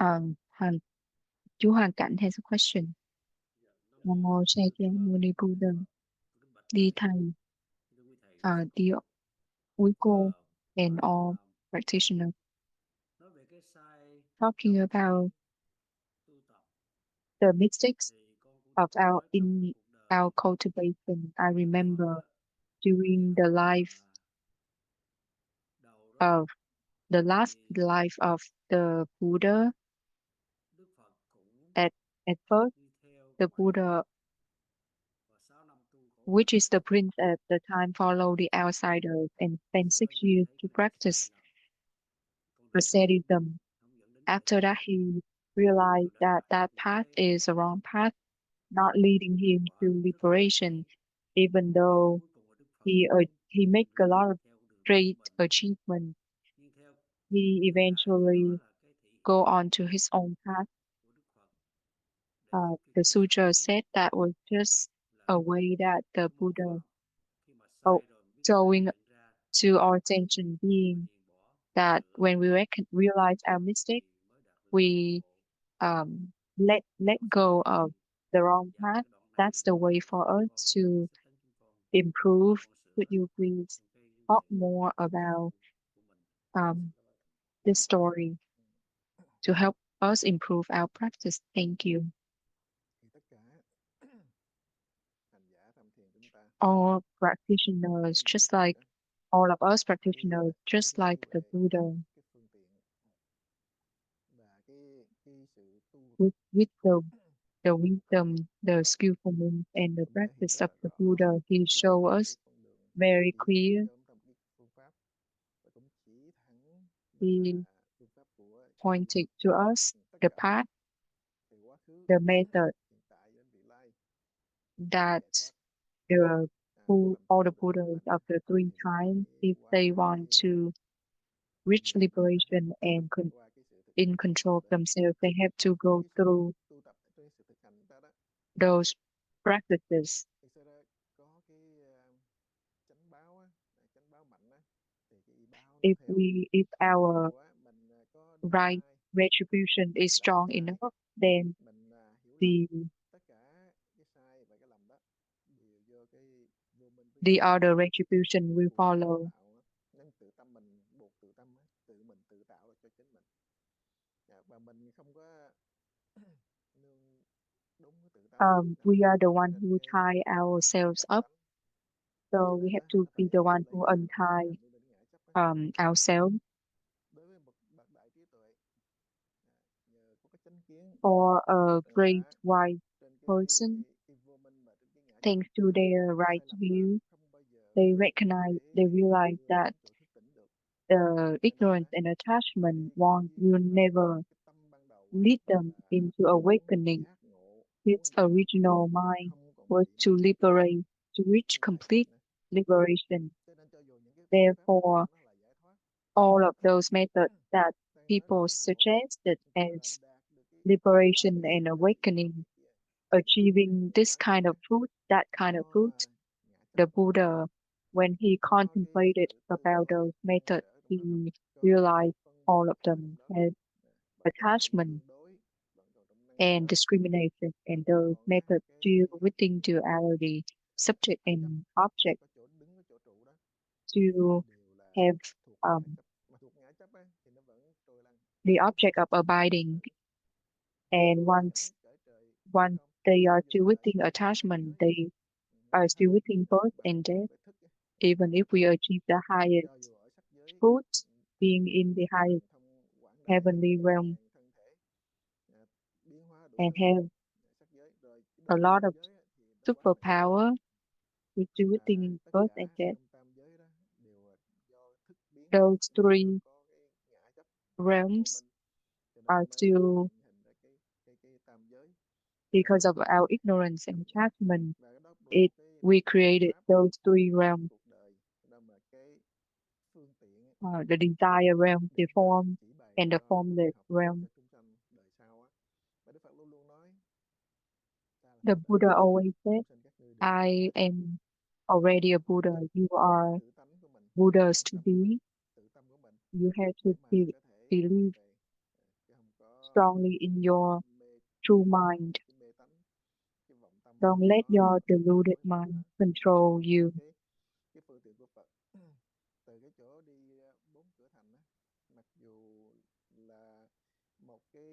Hoàng, chú Hoàng Cảnh has a question. Nam mô Sa Cha Muni Buddha. Dear thầy, dear quý cô and all practitioners, talking about the mistakes of our cultivation, I remember during the last life of the Buddha. At first, the Buddha, which is the prince at the time, followed the outsiders and spent 6 years to practice asceticism. After that, he realized that that path is a wrong path, not leading him to liberation, even though he made a lot of great achievements. He eventually go on to his own path. The sutra said that was just a way that the Buddha showing to our sentient being that when we realize our mistake, we let go of the wrong path. That's the way for us to improve. Could you please talk more about this story to help us improve our practice? Thank you. All practitioners, just like all of us practitioners, just like the Buddha, with the wisdom, the skillfulness, and the practice of the Buddha, he showed us very clear. He pointed to us the path, the method that all the Buddhas of the three times, if they want to reach liberation and in control of themselves, they have to go through those practices. If our right retribution is strong enough, then the other retribution will follow. We are the one who tie ourselves up, so we have to be the one who untie ourselves. For a great wise person, thanks to their right view, they realize that the ignorance and attachment will never lead them into awakening. His original mind was to reach complete liberation. Therefore, all of those methods that people suggested as liberation and awakening, achieving this kind of fruit, that kind of fruit, the Buddha, when he contemplated about those methods, he realized all of them had attachment and discrimination, and those methods deal within duality, subject and object, to have the object of abiding. And once they are still within attachment, they are still within birth and death. Even if we achieve the highest fruit, being in the highest heavenly realm, and have a lot of superpower, we still within birth and death. Those three realms are still, because of our ignorance and attachment, we created those three realms. The desire realm, the form, and the formless realm. The Buddha always said, I am already a Buddha. You are Buddhas to be. You have to believe strongly in your true mind. Don't let your deluded mind control you. Cái phương tiện của Phật từ cái chỗ đi 4 cửa thành á, mặc dù là một cái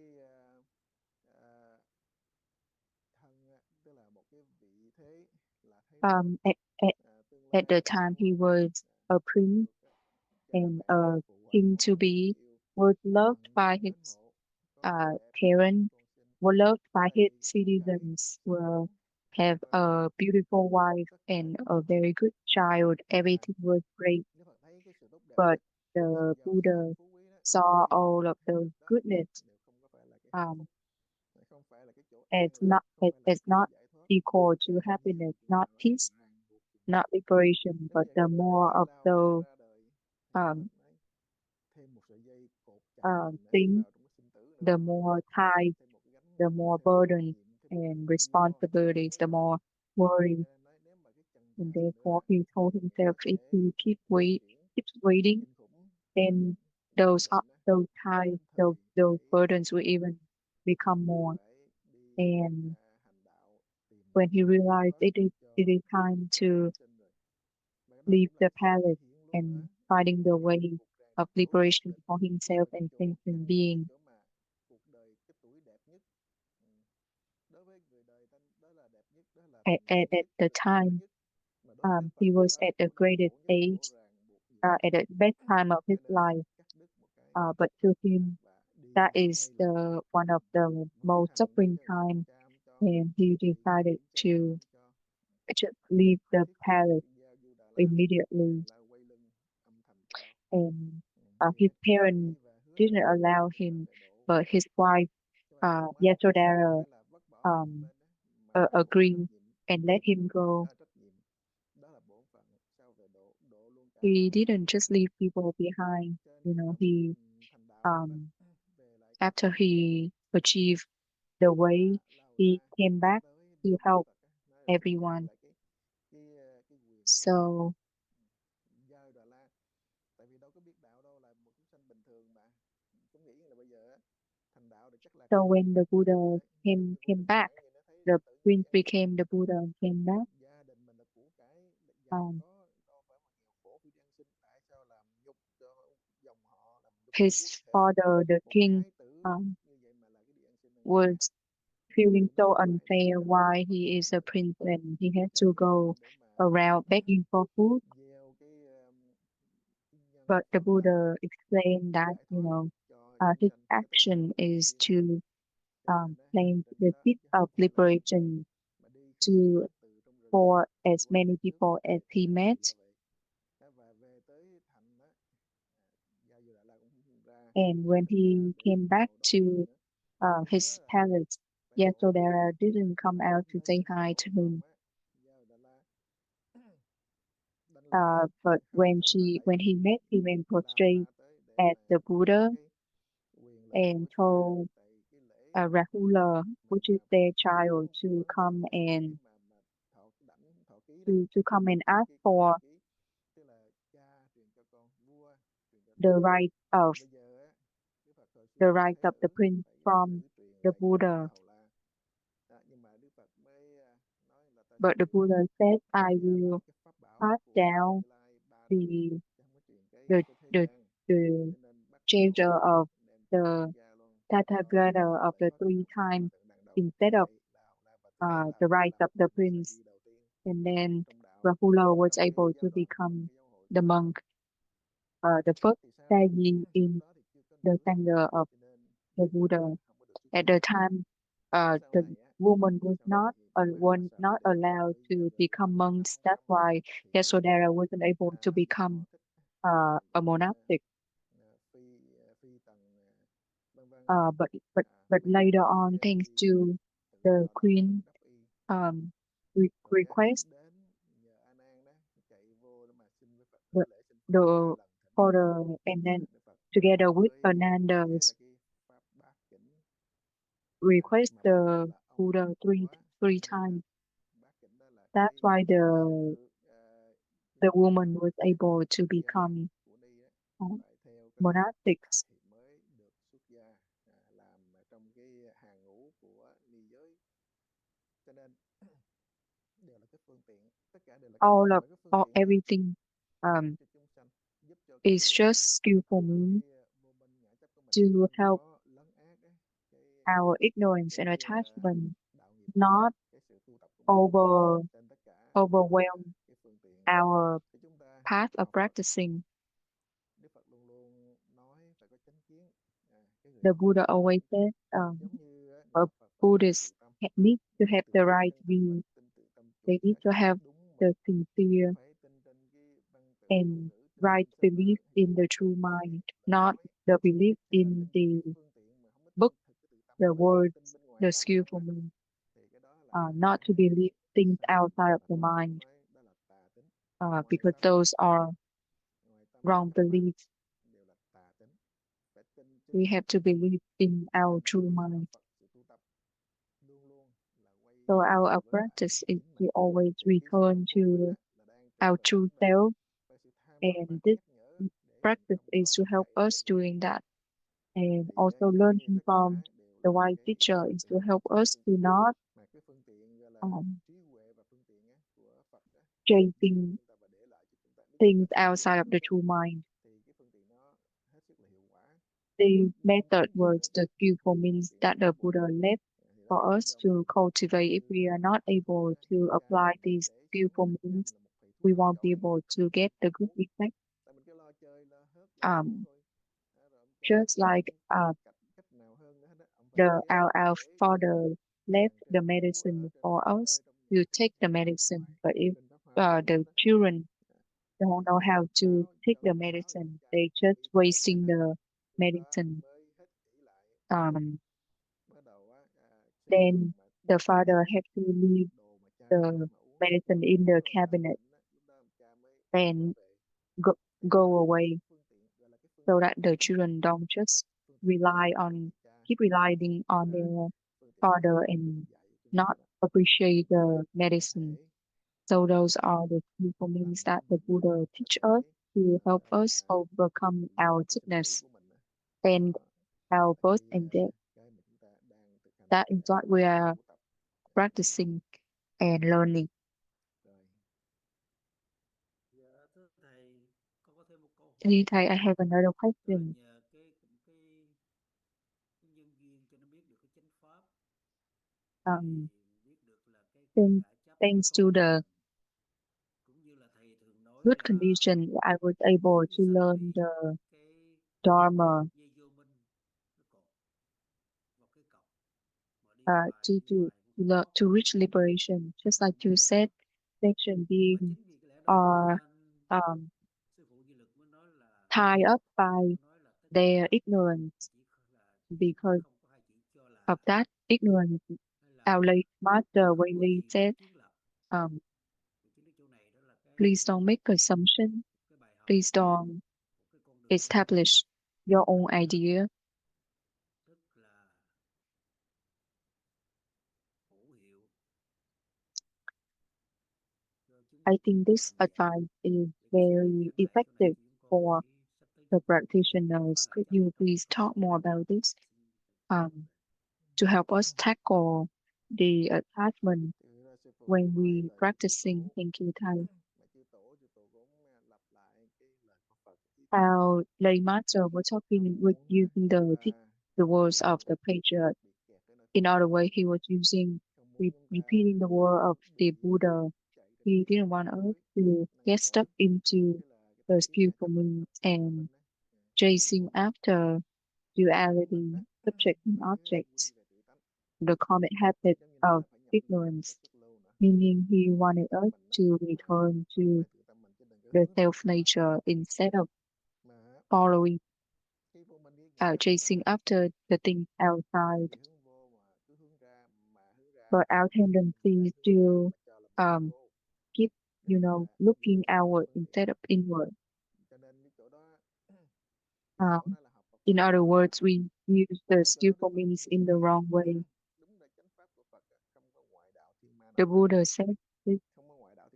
thân, tức là một cái vị thế là Thái tử, At, at, tương at lai the là time, he vua, was a prince được cha and mẹ a phụ hoàng king to mẫu be, yêu, was loved thần by mến his mộ, con đẻ con parents, con sinh, were loved by đầy his của cải citizens, sự will sống, have a beautiful wife tất cả and những a điều tốt very đẹp. good child. Và Everything was great. nếu Phật thấy cái sự tốt đẹp But và sự the giàu sang Buddha phú quý đó, saw thì all of cái those việc đó goodness đều không có phải là cái hạnh um, phúc, không phải là cái chỗ as an lạc, not không phải là as cái chỗ not giải thoát, equal to càng happiness, nhiều not là càng peace, ràng buộc chúng ta. not liberation, Giống but như the con more dây of lao vào those ra đời, thì Đức Phật nói thêm một sợi dây cột chặt mình để things, vào trong cái sinh tử nữa, the more ties, thêm một cái gánh the nặng, more thêm một cái trách burdens nhiệm, thêm một cái and nỗi lo, responsibilities, mối the lo. more worries. Cho nên nói nếu mà cái chần And chờ nữa therefore, đó, he told thì himself, có if thể he phát triển keeps waiting, kinh khủng, then cho nên định đó, those phải ties, đến thời those phải burdens will even become more. phải đi And hành đạo, tìm when he giải realized thoát it cho is time cho to chúng sinh rồi. Mà cái đó leave cũng là the cái sự thể palace hiện luôn nữa, and finding the cái way cuộc ràng of buộc nhất liberation định, for himself cái and chỗ sentient căng, cái being chỗ mà cuộc đời, cái tuổi đẹp nhất. Ừ. Đối với người đời ta đó là đẹp nhất, đó là thành công at nhất, đó the là tiến tới time. nhất. Mà đối với Đức Phật He was đó là at the chỗ đau greatest khổ nhất, chỗ age, ràng buộc nhiều nhất. at the best time of his Cho nên life. cắt đứt một cái But to him, và that đi is ngay lập tức, the one of the mới most thành suffering cái là time, cam cho, and he kiểm decided cho, to cho just leave Phật the thuyết phục palace giao Du Đà La, immediately. Đà La quay lưng âm thầm chào. And Khi his hết thảy parents và hứa didn't hẹn allow Đức Phật him, sẽ độ but his wife, cho bà con á, không Yasodhara, phải là vứt bỏ mình một bên đó, mà là một trách agreed nhiệm. and let him go. Trách nhiệm đó là bổn phận, sau về độ độ luôn cả He bà con didn't chúng just sanh. leave people behind. Cho nên You khi know, mà he thành đạo xong đó, um, về lại cái after cõi he achieved the way, lao he ra came đi back tới to bên Đức help Phật á, nói là xin giao everyone. lại cái quyền thống trị, So, giao Đà La. Tại vì đâu có biết đạo đâu, là một chúng sanh bình thường mà cũng nghĩ là bây giờ thành đạo thì chắc là so cái gì when cũng the được Buddha ấy. Giống như Phật came Thích back, Ca vậy, nó thấy the tự nhiên prince an lạc. became the Buddha and came back. Gia đình mình là của cải giàu Um, có, đâu phải mà nghèo khổ khi đi ăn xin. Tại sao làm nhục cho dòng họ, làm nhục cho quốc his thể? father, the Một king, thái tử như vậy mà lại cái đi ăn xin ăn chay, was feeling tự so nhiên phải đi unfair thành đạo why Phật he is dạy a rồi. prince and he has Cho to nên cái go chuyện để mà around begging for food. gieo cái nhân But the tạo Buddha explained that, giải thoát cho chúng his sanh, cho tất cả action mọi người is duyên. to Cho nên hành plant trình the đó seed chứ of không phải là liberation mà đi khắp nơi to hết, từ trong rừng for as qua many đất nước people as he Tây met. Tạng là vậy. Và về tới thành đó, Gia Du Đà La cũng ra, And when thành ra he để came back chào đón to nữa. Và hứa his là palace, phải độ Yasodhara didn't come out to lên say cái hi cõi to phòng him. á, Gia Đà La đảnh lễ But thành khẩn, xong là when đẩy he met him and La prostrate Ma tới để at mà the có Buddha cái quyền lực and của cha. told Tại cái lễ Rahula, which is mà their hiếu child, to hướng come thượng cái lễ and mà thọ ký đó, ask cái thọ for ký, tức là cha truyền cho con, vua truyền cho the con. right of Còn bây giờ á, Đức Phật hồi xưa là thái the tử prince phải from nữ truyền the lại cho Buddha. cha Hầu La đó, nhưng mà Đức Phật mới nói là ta But the sẽ Buddha said, I gia lại will cái pháp bảo pass của down Như Lai ba đời, the chứ không có truyền the cái thế the gian. the Cho nên bắt đầu treasure of đem tiền xuất the gia luôn cho Tathagata of lễ the phát three hòa times thượng đằng đầu instead of dạy Lào La và từ đó the làm rights làm of the người sa prince. di đầu tiên And then trong đạo, Rahula was trong cái able giáo to đoàn, trong become cái giáo hội the Phật giáo. monk, the first Thì sao Saji lúc in đó thì chưa có the nữ, Sangha of cho nên the Đức Buddha. Phật không có được xuất At gia. the time, Nhưng the woman was sau này thì Đức Mẹ Bà Sa not Di Đà allowed bây to giờ về become monks. năm That's why thì Yasodhara wasn't able to become họ thích a đến monastic. phi tần vân vân á, Uh, but but but mấy later vị on, thanks đi to thử the thọ đọa queen thử đắp y, rồi request, đến nhờ A Nan đó chạy vô để mà xin với Phật, the, lễ xin Phật ba the lần thỉnh for Phật, the and then Đức Phật together with mới chế ra Ananda's cái pháp bát chỉnh, request mà bắt đầu the là ông Buddha của three nữ đó. times. Bát chỉnh đó là That's why cái the sự woman was able to xuất gia become của ni á, uh, phải theo cái đó monastics. thì mới được xuất gia, làm all of all everything um, is just skillful means to help our ignorance and attachment not over overwhelm our path of practicing. The Buddha always said a Buddhist need to have the right view. They need to have the sincere and right belief in the true mind, not the belief in the book, the words, the skillful means, not to believe things outside of the mind, because those are wrong beliefs. We have to believe in our true mind. So our practice is to always return to our true self, and this practice is to help us doing that. And also learning from the wise teacher is to help us to not um, chasing things outside of the true mind. The method was the skillful means that the Buddha left for us to cultivate. If we are not able to apply these skillful means, we won't be able to get the good effect. Um, just like our father left the medicine for us to take the medicine, but if the children don't know how to take the medicine, they just wasting the medicine. Um, then the father had to leave the medicine in the cabinet and go, go away so that the children don't just keep relying on their father and not appreciate the medicine. So those are the skillful means that the Buddha teach us to help us overcome our sickness and our birth and death. That is what we are practicing and learning. Thầy, I have another question. Um, thanks to the good condition, I was able to learn the Dharma to reach liberation. Just like you said, section being are tied up by their ignorance. Because of that ignorance, our late master Whaley said, um, please don't make assumption. Please don't establish your own idea. I think this advice is very effective for the practitioners. Could you please talk more about this to help us tackle the attachment when we practicing? Thank you, Thầy. Our lay master was talking with using the words of the patriarch. In other way, he was repeating the word of the Buddha. He didn't want us to get stuck into the skillful means and chasing after duality, subject and object, the common habit of ignorance, meaning he wanted us to return to the self nature instead of following chasing after the things outside. But our tendency is to keep, looking outward instead of inward. In other words, we use the skillful means in the wrong way. The Buddha said this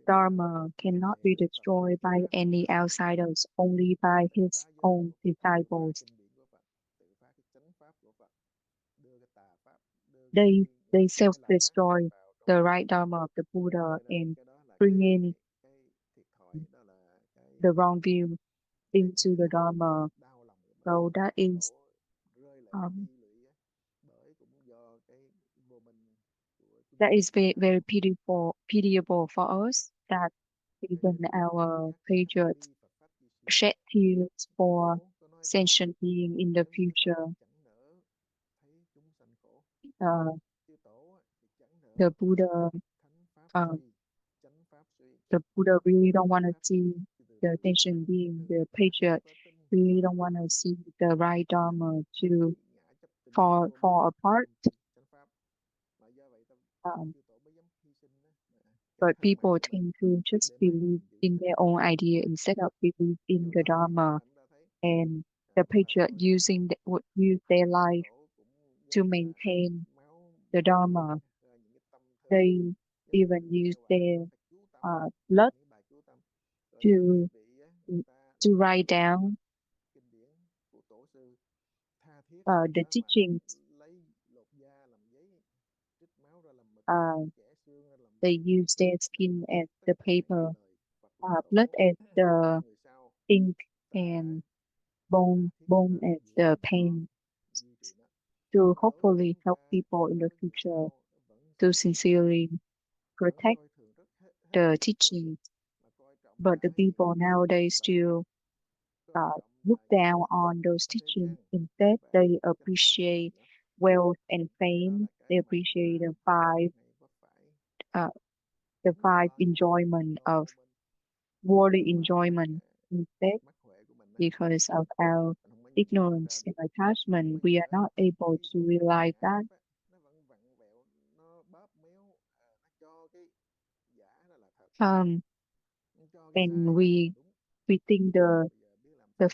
Dharma cannot be destroyed by any outsiders, only by his own disciples. They self-destroy the right Dharma of the Buddha, and bring in the wrong view into the Dharma. So that is very, very pitiable for us that even our patriots shed tears for sentient being in the future. The Buddha, really don't want to see the sentient being, the patriot really don't want to see the right Dharma to fall apart. But people tend to just believe in their own idea instead of believe in the Dharma. And the patriot would use their life to maintain the Dharma. They even use their blood to write down the teachings. They use their skin as the paper, blood as the ink, and bone as the pen, to hopefully help people in the future to sincerely protect the teachings. But the people nowadays still look down on those teachings. Instead, they appreciate wealth and fame. They appreciate the five enjoyment of worldly enjoyment instead. Because of our ignorance and attachment, we are not able to realize that. And we think the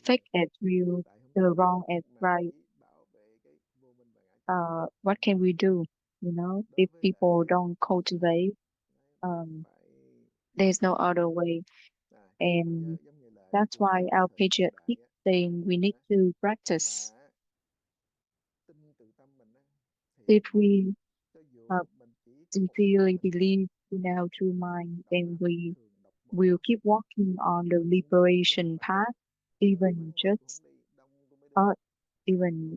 fake as real, the wrong as right. What can we do? If people don't cultivate, there's no other way. And that's why our patriot keeps saying we need to practice. If we sincerely believe in our true mind, then we will keep walking on the liberation path, even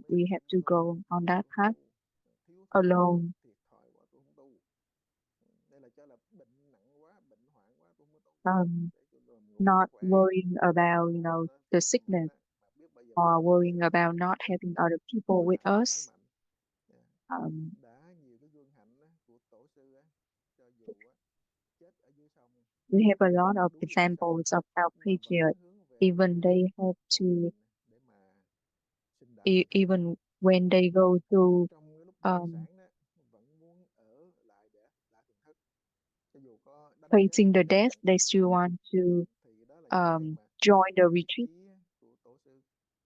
we have to go on that path alone. Not worrying about, the sickness, or worrying about not having other people with us. We have a lot of examples of our patriots. Even they have to, even when they go through facing the death, they still want to join the retreat.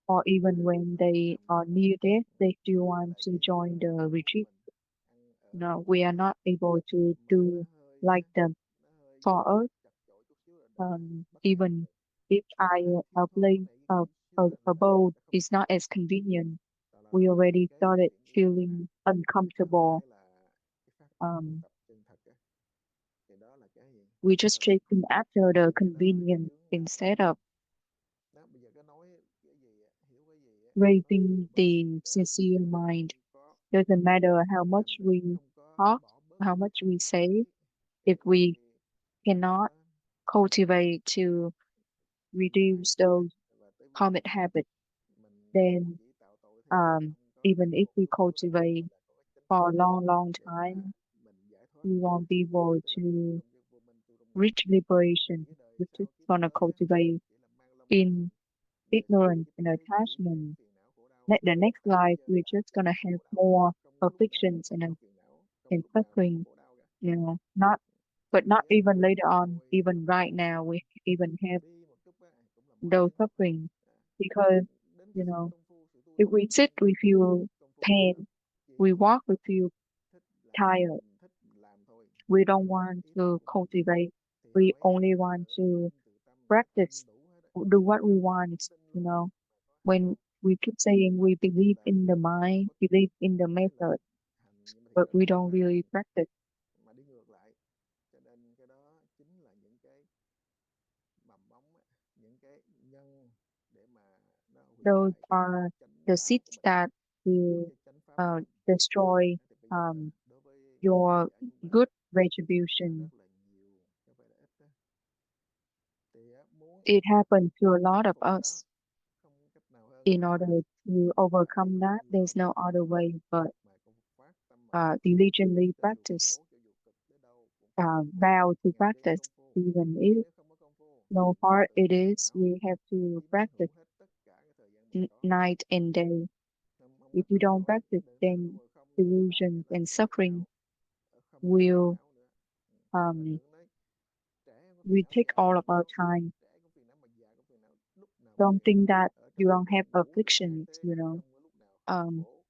Or even when they are near death, they still want to join the retreat. No, we are not able to do like them. For us, even if our place of abode is not as convenient, we already started feeling uncomfortable. We just chasing after the convenience instead of raising the sincere mind. Doesn't matter how much we talk, how much we say, if we cannot cultivate to reduce those common habits, then even if we cultivate for a long time, we won't be able to reach liberation. We're just gonna cultivate in ignorance and attachment. The next life, we're just gonna have more afflictions and suffering. Not even later on, even right now, we even have those suffering because if we sit, we feel pain. We walk, we feel tired. We don't want to cultivate. We only want to practice, do what we want. When we keep saying we believe in the mind, believe in the method, but we don't really practice. cái nhân để mà nó hủy Those hoại cái are chánh the đạo của seeds mình, that will cái chánh pháp của mình. destroy Thì bây giờ đối với khán your giả chúng ta good là retribution. rất là nhiều, chứ không phải là ít đó. Thì muốn It happened to a lot khắc of phục cái đó us. không có cách nào hơn In là order to phải overcome that, there's gom no lại other way but mà cũng phát tâm mà phát triển, diligently cho dù practice, khổ cho dù cực tới đâu cũng phải vow to ngàn đêm practice, công phu. even if Nếu không có công phu no thì hard tự it is, não we have to chiếm practice hữu hết tất cả cái thời gian mình có. night and day. Không If có you cơ don't hội, practice, đừng có tu then mà không làm delusions cho nó and phiền suffering não, không có phiền will não nữa. Thành um, thử nói trẻ không có phiền will não, take già all không of phiền our não, time. trẻ không phiền não mà già không phiền não, lúc nào cũng Don't phiền. think that Ở you trong don't have phòng ngủ thì khác afflictions, thế, you know. không có lúc nào không Um, khổ.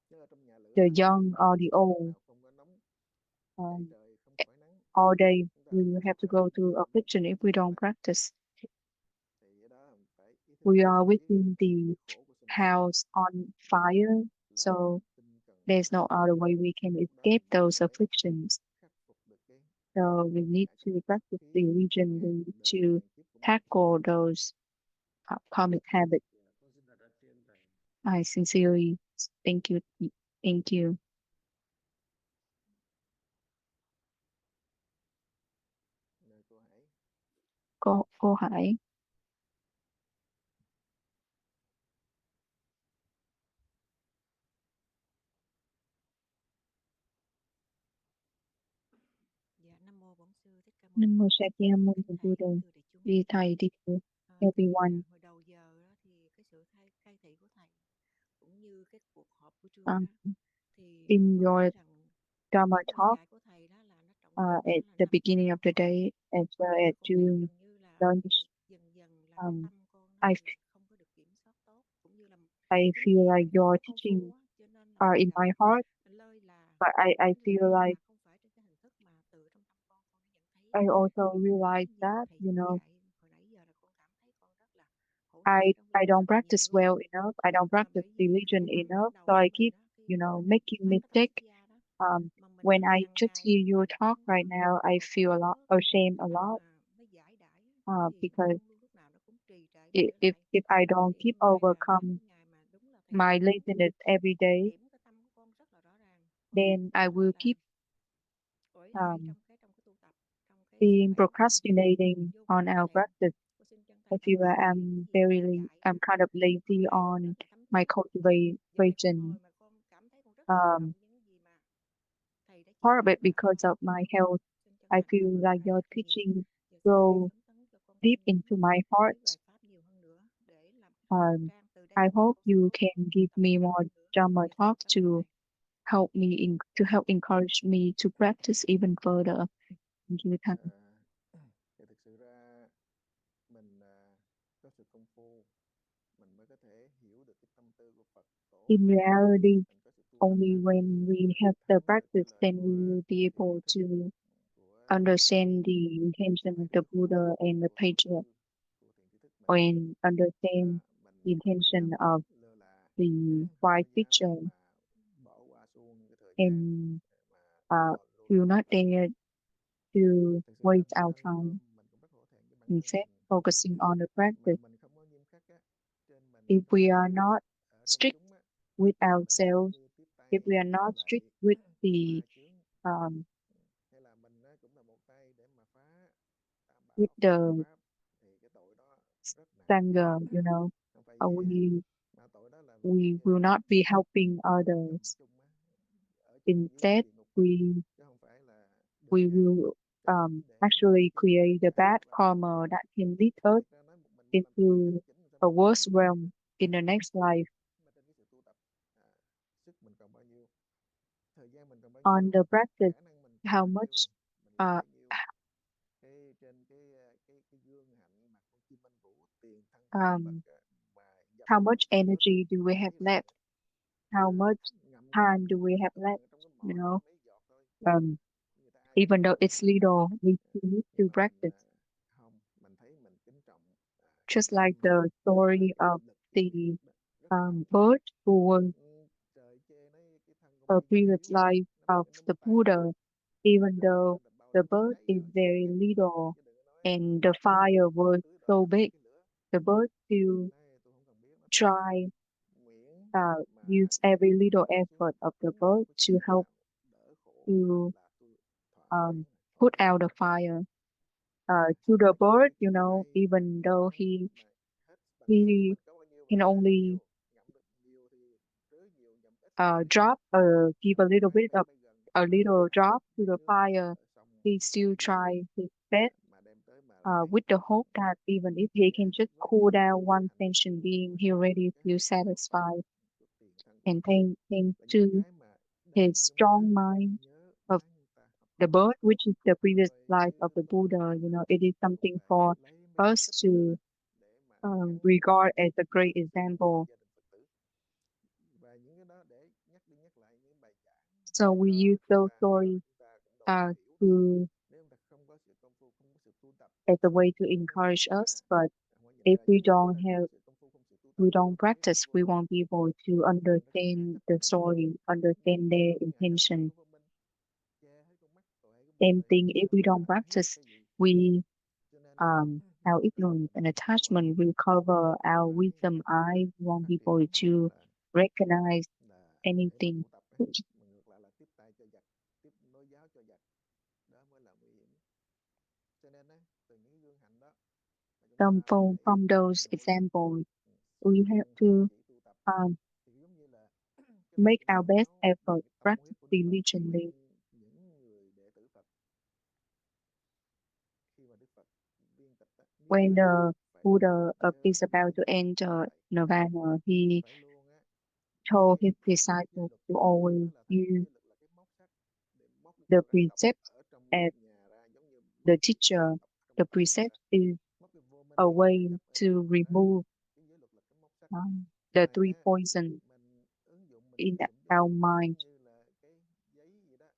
Chứ ở trong nhà lửa the than young or the không có lúc old, nào không có nóng, chạy um, trời không khỏi nắng. all day Chúng ta we phải have to phát go huy through cái affliction if we sức don't mạnh. practice. Thì cái đó phải ý thức We được are cái within the khổ của sinh tử house on fire, là so tinh cần there's no phải other way we can lúc đó escape mình mới có those thể afflictions. khắc phục được cái So we need đại to karmic practice khí ngàn diligently đời to ngàn kiếp của mình. tackle those karmic habits. Con xin thật trên thầy. I sincerely thank you. Thank you. Nơi cô Hải. Cô Hải. Dạ, Nam mô Bổn sư Thích Ca Mâu Ni Nam mô Phật. Sakya Muni Kính thầy, Buddha. kính thưa đại chúng. Đi thầy đi everyone. Hồi đầu giờ đó thì cái sự khai thị của thầy cũng như cái cuộc họp của trưa Um, đó thì in con thấy your rằng Dharma cái lời talk dạy của thầy đó là nó trọng tâm at nó là the nằm beginning về of the Phật, day as well và as con thấy during dường như là lunch, dần dần là cái tâm con đó I thì không có được kiểm soát tốt, cũng như là I chính feel vì like mình không your có công teaching phu á, cho nên là are mình in gặp my heart, lơi là but I cái lời feel mà like không phải trên cái hình thức mà từ trong tâm con đã nhận thấy. I also Nhưng mà realize những gì mà that, thầy you know, dạy hồi nãy giờ là con cảm thấy con rất là hỗ trợ trong I việc don't thực practice nghiệm. well enough. I don't practice Bởi vì cái diligent tâm ban enough, so đầu của I keep, mình đó, khi you mà know, mình making phát cái tâm mistake. xuất gia đó, mà When mình I hàng just ngày hear á, you mình talk không right có now, I được feel a lot có ashamed cái a tâm lot mà nó giải đãi á, thì nó because luôn luôn lúc nào nó cũng trì trệ đi trở lại. if I don't Thì keep hôm nay là overcome cái ngày mà đúng là thầy my cũng laziness every chỉ day, điểm cái tâm của con rất là rõ ràng. Con thấy then I will là keep uể oải um, trong cái tu tập, trong cái sức being khỏe của con procrastinating vô cùng on mỏi our mệt. practice. Con xin chân I thành cảm feel ơn like thầy vì những gì mà thầy dạy. I'm kind of lazy Hai con on rất là thấm my thía. Giờ này con cultivation. ngồi mà con cảm thấy con rất là xúc động với những gì mà thầy đã chia Part of sẻ it và đã because nói. of my health. Xin chân I thành cảm feel ơn like thầy your rất là nhiều. teaching Giờ xin thầy go phấn tấn cho con deep thêm into những my heart. cái bài pháp nhiều hơn nữa để làm cái hành Um, trang từ đây I trở đi hope con sẽ you tốt can tu give tập me nhiều more hơn nữa. Dharma Giờ xin talk cảm ơn to thầy. help me to help encourage me to practice even further. Thank you, Thầy. Thì thực sự ra mình có sự công phu mình mới có thể hiểu được cái tâm tư của Phật tổ. In reality, Mình có sự tu tập only hành when we mới have the thấm được cái practice, lời then we của will be siêu able tri thức, to của understand the intention of ngài the Đức Phổ, Buddha and the của tổ patriarch, sư, của thiền tri thức mình. and understand Mình the không có intention dám of lơ là, the không wise có dám teacher, mà bỏ qua suông cái thời gian and mà lo we will tu not tập. dare to Thực sự ra waste bản our thân time. mình cũng rất hổ thẹn với bản thân Instead, mình, focusing on the mà practice. mình không có nghiêm khắc á, trên mình If có we thể are not ở công strict chúng á, with mình giống ourselves, như tiếp if tay we are not strict lại with ma the chướng, um, hay là mình á, cũng là một tay để mà phá tam with bảo phá Phật the pháp, thì cái tội đó rất nặng. Sangha, Không phải uh, dễ, we mà tội đó là we như will là not be helping ở trong others. chung á, ở trong dưới Instead, địa ngục á, we chứ không phải là we đơn giản will tìm để actually kiếm create a lợi bad hoặc là phước karma báo. that can lead Thì us thật ra nói một mình mà làm công việc into chân chính làm sao a mà kiếm worse được lợi realm được. in the next life. Mà trên cái sự tu tập, sức mình còn bao nhiêu, thời gian mình còn bao On nhiêu, the practice, khả năng mình còn how bao nhiêu, much mình làm uh, bấy nhiêu. Cái trên cái gương hạnh mặt con chim anh vũ tiền thân của Đức Phật um, á, mà dập how much lửa rừng energy do we have cháy left? lại, How much ngậm cái time do we have ức left? ở trong cái mỏ chỉ mấy giọt thôi, Um, người ta ai chịu even though nổi. it's little, we still need to Nhưng mà mình practice. không, mình thấy mình kính trọng cái Just like sinh mệnh, the nhất là story cái of lực the kiến thức đó, rất nặng. bird who was Trời chê nói cái thân con a bi nhỏ previous xíu à, life nó bằng of cái nắm the tay à, Buddha, even chứ though nó là bao the nhiêu bird trái is nhỏ xíu very ngắn ngắn, little chứ đừng có nói and the tưới fire was tưới tỏi so cho mấy big, cái lửa. the bird still try use mà every little không effort of the hướng bird tới cái to gì help đỡ khổ to là tôi thoải mái put out the fire. To the bird, you know, even though he hết bằng sức he mình có bao nhiêu mình can xài bấy only nhiêu, ngậm được nhiều thì rưới nhiều, ngậm ít thì rưới ít. drop give a little Mãi bit tới of mới gần a tới little là drop to lấy the nước fire. xong He still dưới try his best mà đem tới mà lại with the hope that even if he can just với cool cái down one hành sentient being, với he already cái feels hành động satisfied. của tiền thân của And chúng ta thanks là những to cái mà his đáng chúng ta strong mind nhớ of mãi chúng ta học the hỏi. bird, which is the previous Rồi life như of the lúc Buddha, you know, it is something lại for lấy mấy cái us tích to đó để mà gắn regard as a cho great cái sự tu example. của gia đình Phật tử, và những cái đó để nhắc đi nhắc lại những bài giảng So we cho use chúng those ta, do đó stories chúng ta cũng đâu có hiểu to đâu. Nếu chúng ta không có sự công phu, không có sự tu tập, as a không way to không có nhận encourage ra, us, but không có nhận if ra we những điều don't này, không have có sự công phu, không sự tu tập we thì don't chúng ta thấy practice, sự vô we minh, won't be able to và nó khác understand cách the mình. story, Mình understand tu their nhưng ngại gặp intention. cái vô minh, che hết con mắt, tội hết cái bụng Same rồi thing, if không we biết don't là thấy được practice, cái gì. we Cho nên á, our Phật tử ignorance mình and phải có loại attachment will cover our phải wisdom eye. We won't phát be triển able to recognize để mà anything. tu tập ấy, mà ngược lại là tiếp tay cho giặc, tiếp nối giáo cho giặc, đó mới là nguy hiểm. Cho nên á, từ những gương hạnh đó mà chúng ta phải From those nỗ lực examples, siêng we have năng chăm to chỉ tu tập, thì giống như là cái lời make kinh our Phật best nói về effort, cái tâm practice huyết của Đức Phật diligently. khuyên những người đệ tử Phật khi mà Đức Phật viên tịch á, niết When bàn the phải luôn Buddha chơi is about to luôn enter như vậy, Nirvana, he phải luôn á told thấy his thấy cái giới disciples luật. to Đức always nói là thấy cái use giới luật là cái móc sắt để móc cái the con rắn độc precepts ở trong as nhà ra, giống như the móc cái con teacher. rắn độc trong The tim mình precept ra, is móc cái vô a minh way chấp ở to trong mình ra. remove Cái giới luật là cái móc sắt. the Cái three này á poison mình in ứng dụng cho our cuộc sống mind. giống như là cái giấy gì đó,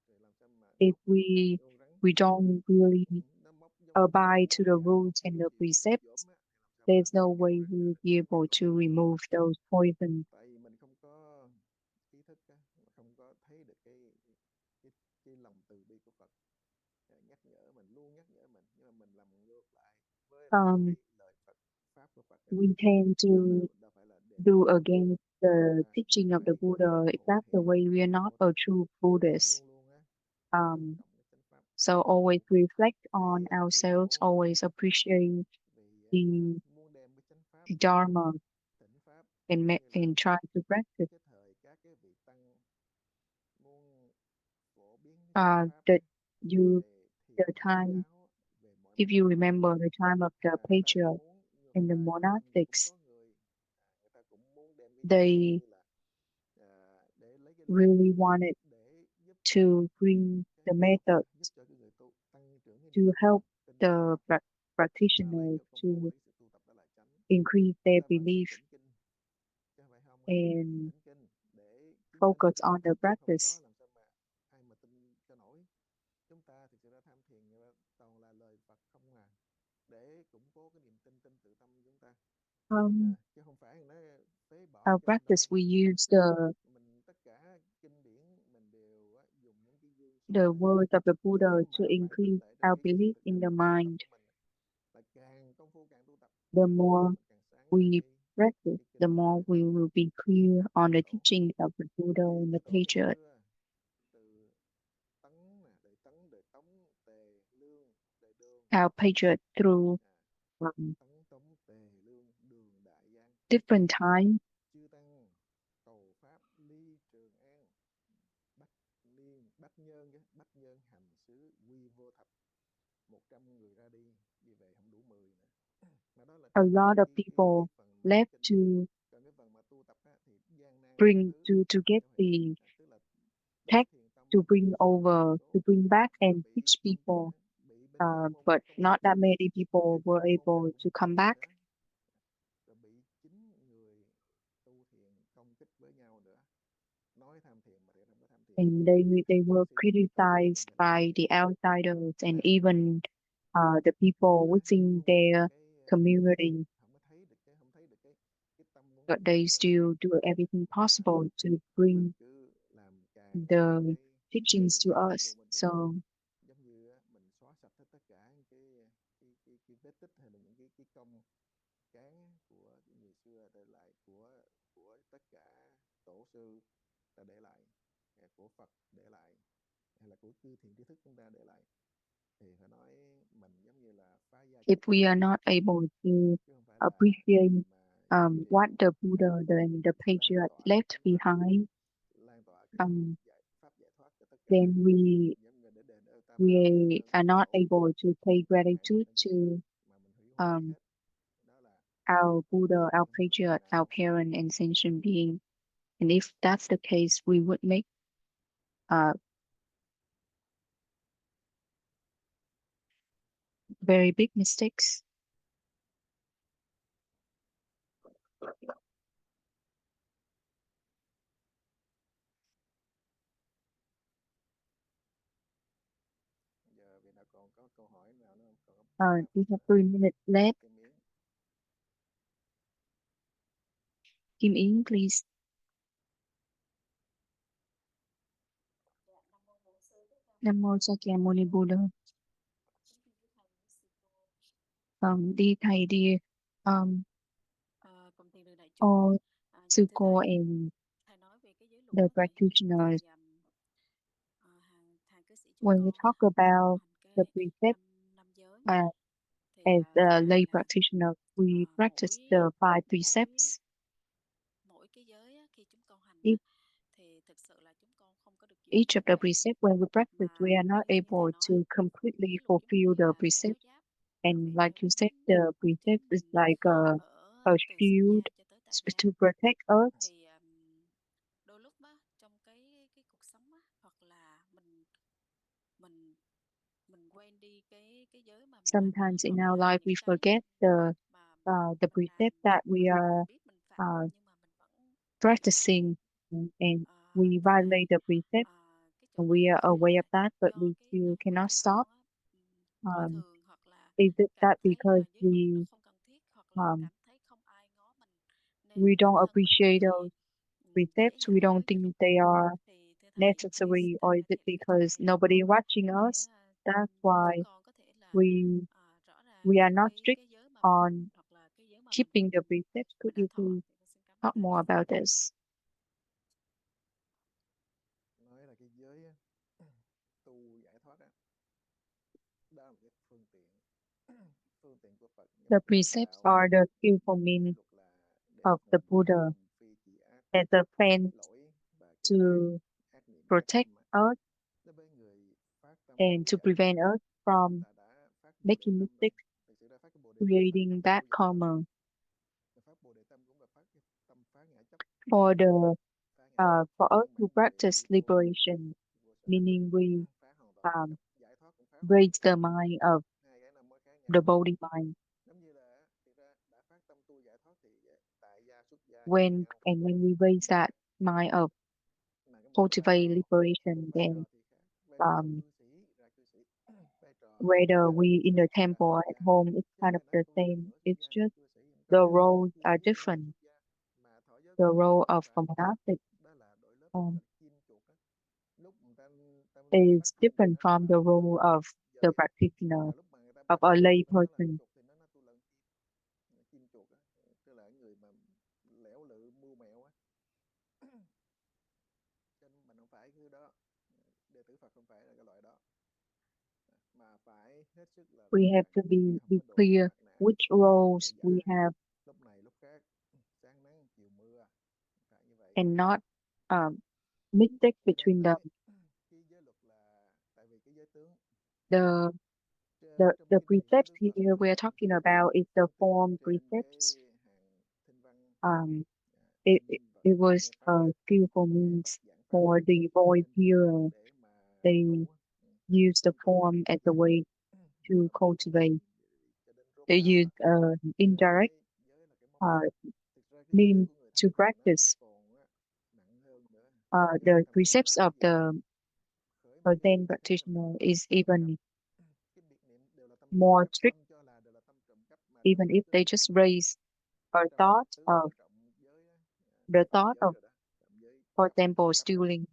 rồi làm sao mà If móc cắt cái con rắn, we don't really nó móc giống như cái abide dao to á, the gài móc rules and vô the chịu precepts, dỗm á, thì làm sao mà there's no cắt cái con way rắn we ra will được, be nó able móc to vô. remove those poisons. Tại vì mình không có ý thức á, mà không có thấy được cái lòng từ bi của Phật nhắc nhở mình, luôn nhắc nhở mình, nhưng mà mình làm ngược lại với lại Um, cái lời Phật pháp của Phật á. we tend Đó to phải là đề do nghị against the chúng teaching ta of the phải Buddha. If hộ that's the thiện way, we are not vô a tình, true phải Buddhist. luôn luôn á tôn trọng cái chánh pháp, So always reflect cái on tuyên ourselves, bố mà always appreciate vì the muốn đem cái chánh pháp, Dharma tỉnh pháp, and, giống như là and try to practice. cái thời các cái vị tăng muốn phổ biến cái chánh pháp The về the thiền time, giáo, về mọi if mặt, you remember the time of the người ta cũng patriarch muốn and nhúng the tay, nhưng mà cũng monastics, có người ta cũng muốn đem cái gì giống they như là để lấy cái lợi ích really wanted để giúp cho to bring the cái người tu, giúp methods cho cái người tu tăng trưởng cái to niềm tin help tin vào the Pháp, và lấy practitioners cái công to phu, lấy sự tu tập đó là chánh. increase Người their ta vẫn sẽ belief tụng kinh chứ không phải không á, and thỉnh kinh để chứng minh, focus on the chứ không có practice. làm sao mà ai mà tin cho nổi. Chúng ta thực sự ra tham thiền toàn là lời Phật không à, để củng cố cái niềm tin, tin tự tâm của chúng ta, chứ không phải nói phế bỏ Our kinh practice, đâu. we use the Mình tất cả kinh điển mình đều dùng những cái gương the sống này, words of the Buddha để to mà phải khích increase lệ trong our cái belief thực in hành the tu tập mind. của mình. Là càng công phu càng tu tập, The tâm thức more mình càng sáng ra we practice, cái the kinh điển more này. we will be clear on the Tổ teaching of the Buddha thì and the cái tổ ngày patriarch. xưa từ Tấn nè, đời Tấn, đời Tống, Tề, Lương, đời Đường, Our patriarch through Tấn, Tống, Tề, Lương, Đường, Đại Giang, different times, chư tăng, cầu pháp, ly, Trường An, Bách Niên, Bách Nhơn, Bách Nhơn, hành xứ, quy vô thập, 100 người ra đi, đi về không đủ 10 nữa. Mà đó là a lot of people cái phần mà left kinh to điển. Còn cái phần mà tu tập á, thì gian nan đủ bring thứ, to get không phải ít. the Tức là đối text thiền tông to thì bring số lượng over, thiểu to số, bring back mà and bị teach công kích people, á, bị bên pháp môn but công kích not á, that many thì people were pháp môn nào able cũng to bị come công kích back. nữa, rồi bị chính người tu thiền công kích với nhau nữa, nói tham thiền mà thiệt không có tham thiền, And they không có were sự thực hành criticized mình là tham by thiền. the outsiders and Đấy, even the people within không có their cái community. không có thấy được cái tâm muốn But tu tập they của still do everything possible to bring mình cứ làm càng nhiều the teachings to cái vô us. minh của So mình, giống như mình xóa sạch hết tất cả cái vết tích hay là những cái công cán của người xưa để lại, của tất cả tổ sư ta để lại, của Phật để lại, hay là của chư thiện tri thức chúng ta để lại, thì phải nói mình giống như là phá gia If chạch we are cát, not able to chứ không phải là appreciate mà cái điều what the Buddha and the lan patriarch tỏa left chánh pháp, behind, lan tỏa cái pháp giải thoát cho tất cả, then giống như để đền ơn tam bảo, đền we ơn are tam not tổ, able to pay không phải mình gratitude nâng to cấp được mà mình hủy hoại đi um, hết. Đó là our Buddha, our không biết là chừng patriarch, nào our parent, and sentient being. And if that's the case, we would make very big mistakes. giờ vì đã còn có câu hỏi nào nữa không? Còn We have 3 minutes left. cái miếng. Kim Yến, please. Nam mô Sakyamuni Buddha. Đi thầy đi Cùng thiền đường đại chúng, all dạ sư thưa cô thầy, and thầy nói về cái giới luật the đó thầy, practitioners. thì hàng cư sĩ chúng When we con talk hành about the cái precept, năm giới, thì as thưa a lay thầy là practitioner, we practice mỗi the 5 mỗi precepts. mỗi cái giới á, khi chúng con hành á, Each, thì thực sự là chúng con không có được giữ each of trọn the vẹn, precepts, when we practice, mà we are not như thầy able to nói, completely giới luật giống fulfill như the là cái áo precept. giáp bảo And vệ like cho you said, the chúng precept is mình like a ở từ xuất shield gia cho tới tại gia. to protect us. Thì đôi lúc á, trong cái cuộc sống á, hoặc là mình mình quên đi cái giới mà mình hành á, Sometimes in hoặc our là life, we những cái forget the mà the mình precept làm that we mình are biết mình phạm uh, nhưng mà mình vẫn vi phạm. practicing, and we Thưa violate thầy, the precept, cái chỗ and này we có are phải aware là of that, but do we cái still tâm của cannot chúng con stop. á, coi Um, thường, hoặc là is it cảm that thấy because là giới luật nó không cần thiết, hoặc là um, cảm thấy không ai ngó mình we nên bản don't thân mình appreciate thì those dễ precepts, we phạm don't với cái luật think đó. they are Thì thưa thầy, necessary, tạo or is điều it kiện để chỗ because này nobody watching để us? That's để chúng why con có thể là we rõ ràng we are được not strict cái giới mà mình, on hoặc là cái giới mà keeping the precepts. Could mình đã you thọ. please Thì con xin cảm ơn talk thầy. more about this? Nói là cái giới á, tu giải thoát á, đó là một cái phương tiện phương tiện của Phật nhằm The khuyến precepts tạo. are the skillful Giới means luật là để of the phòng ngừa Buddha hành vi trị ác, as a fence lỗi và cái to ác niệm ác protect tâm á. us Đối với người phát tâm and tu to giải thoát prevent us from là đã phát bồ đề making tâm rồi. mistakes, Thực sự ra phát cái bồ đề tâm, phát creating tâm bad tu giải thoát, karma. phát bồ đề tâm cũng là phát cái tâm phá ngã chấp, For phá ngã chấp for us viên to mãn người practice vi vô, liberation, vô sở đắc, meaning we phá hoàn toàn ngã um, chấp. Giải thoát cũng phá hoàn toàn raise ngã the chấp. mind of Hai cái là mỗi cái ngã the chấp. body mind. Giống như là thực ra đã phát tâm tu giải thoát thì tại gia xuất gia như When nhau. and when we raise that mind of Mà cái một vai cultivate trò liberation, vai then trò thì khác. Vai trò um, cư sĩ ra cư sĩ, vai trò whether ra we in the xuất gia temple ra or xuất at gia. home, it's Chứ không kind of phải nói the tu sĩ same. nữa, xuất It's gia nữa, just cư sĩ không the có roles cư are sĩ ra different. xuất gia, mà thọ giới The cũng role of phải. a monastic Đó là đổi lớp, um, gọi là chim chuột á. Lúc người ta bắt is chim rồi different đó from the là role of giờ the giấc. practitioner, Mà lúc mà người ta of bắt a chim lay người ta nói là person. chuột thì nó tu lận chim, chim chuột á, tức là người mà lẻo lự mưu mẹo á. Cho nên mình không phải cái đó, đệ tử Phật không phải là cái loại đó, mà phải hết sức là We minh have bạch to chứ không be có đùa clear mặt nạ which giả roles we giả, have lúc này lúc khác, sáng nắng chiều mưa, phải như vậy. and not um, mistake Thì đang between them. nói cái giới luật là tại vì cái giới tướng The trong kinh điển của precepts Đức Phật here we are là talking about is the giới tướng form trên precepts. cái hàng thinh văn, Um, in vật it was nghe a pháp, skillful nghe means Phật giảng pháp for the voice trên kinh hearer. để mà They tu á. use the Tu tập form as a giác way to mà tu tập cultivate. cho đến rốt They ráo use á. Cho nên indirect cái giới là cái móng uh, tay. Thực ra cái giới means của người to thành phàm á practice. còn nặng hơn nữa. Giới The người thành phàm precepts làm of cái gì? the Khởi một cái Zen niệm xứ là practitioner tâm is trộm cắp. even Cái biệt niệm đều là tâm trộm more cắp, strict, tâm cho là đều là tâm trộm cắp mà trong even giới if they tướng á. just raise a Trong thought tướng of mà trọng giới á, the trọng thought giới of, rồi đó, trọng giới for cắp example, trộm cắp rồi đó. stealing.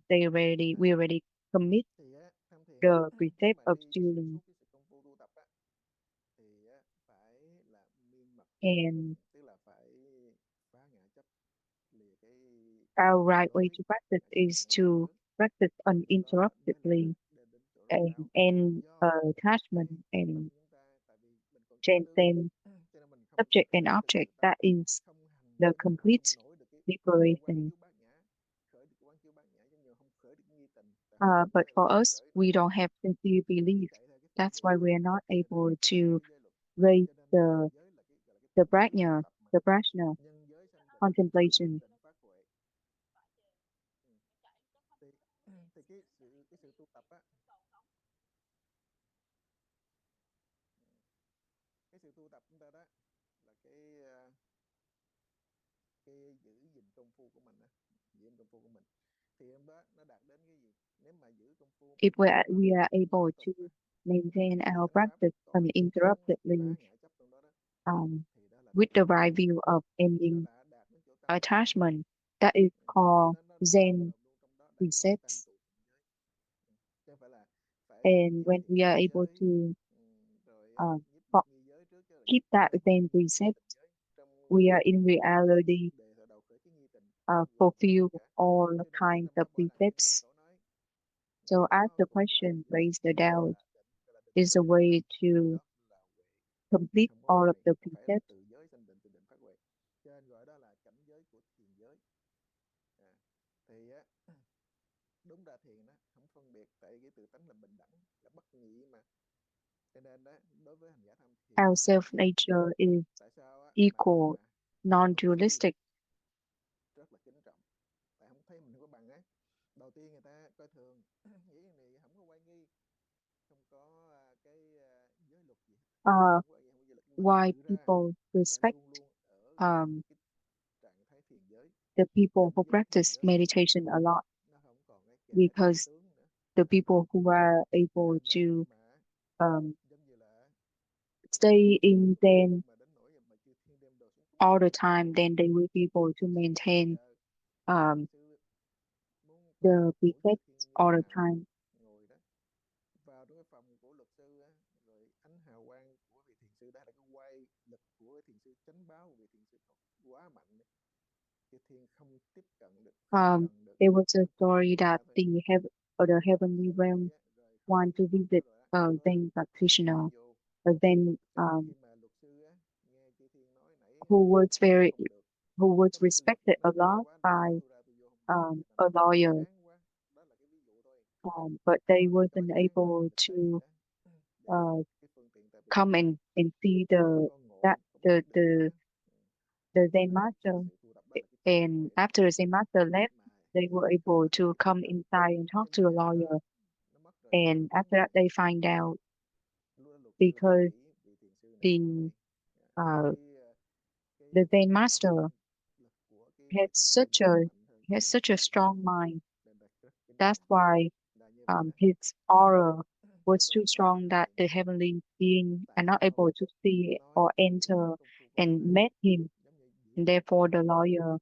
We already commit Thì tham thiền the để precept mà of đi xuyên stealing, suốt cái sự công phu tu tập á thì phải là miên mật, and our right way to practice is to practice uninterruptedly and end attachment and transcend subject and object. That is the complete liberation. But for us, we don't have sincere belief. That's why we are not able to raise the prajna, contemplation. Thì cái sự tu tập á, cái sự tu tập chúng ta đó là cái giữ gìn công phu của mình á, giữ gìn công phu của mình thì em đó nó đạt đến cái gì? Nếu mà giữ công phu If we are able to maintain our practice uninterruptedly with the right view of ending attachment, that is called Zen precepts. And when we are able to keep that Zen precept, we are in reality fulfill all kinds of precepts. So ask the question, raise the doubt, is a way to complete all of the precepts. Đúng ra thiền đó không phân biệt, tại cái tự tánh là bình đẳng, là bất nhị mà. Cho nên đó đối với hành giả tham thiền, Our self nature is equal, non-dualistic. rất là kính trọng, tại không thấy mình không có bằng á. Đầu tiên người ta coi thường, nghĩ này không có oai nghi, không có cái giới luật gì. Why people respect the people who practice meditation a lot? Because the people who are able to stay in Zen all the time, then they will be able to maintain the precepts all the time. Vào trong cái phòng của luật sư á, rồi ánh hào quang của vị thiền sư đã là cái quay lực của thiền sư chánh báo của vị thiền sư quá mạnh, cái thiền không tiếp cận được. There was a story that the heavenly realm want to visit a Zen practitioner, a Zen who was respected a lot by a lawyer, but they wasn't able to come and see the Zen master. And after the Zen master left, they were able to come inside and talk to the lawyer. And after that, they find out because the Zen master had such a strong mind. That's why his aura was too strong that the heavenly being are not able to see or enter and met him. And therefore, the lawyer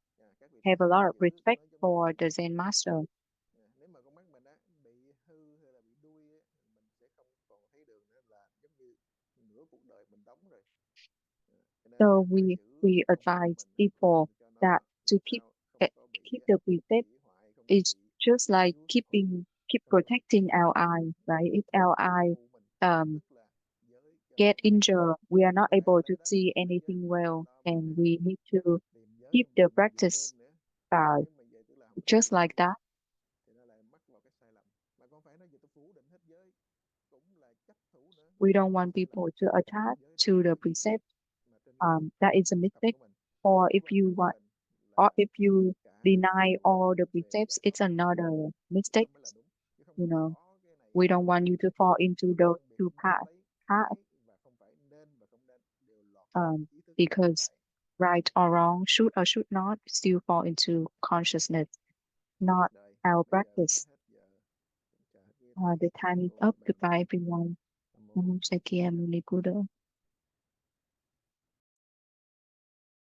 have a lot of respect for the Zen master. Nếu mà con mắt mình á bị hư hay là bị đuôi á, mình sẽ không còn thấy đường nữa, là giống như nửa cuộc đời mình đóng rồi. So we advise people that to keep the precept is just like keep protecting our eyes, right? If our eye get injured, we are not able to see anything well, and we need to keep the practice just like that. We don't want people to attach to the precept. That is a mistake. Or if you deny all the precepts, it's another mistake. You know, we don't want you to fall into those two paths. Because right or wrong, should or should not, still fall into consciousness, not our practice. The time is up. Goodbye, everyone. Namo Sakya Muni Buddha.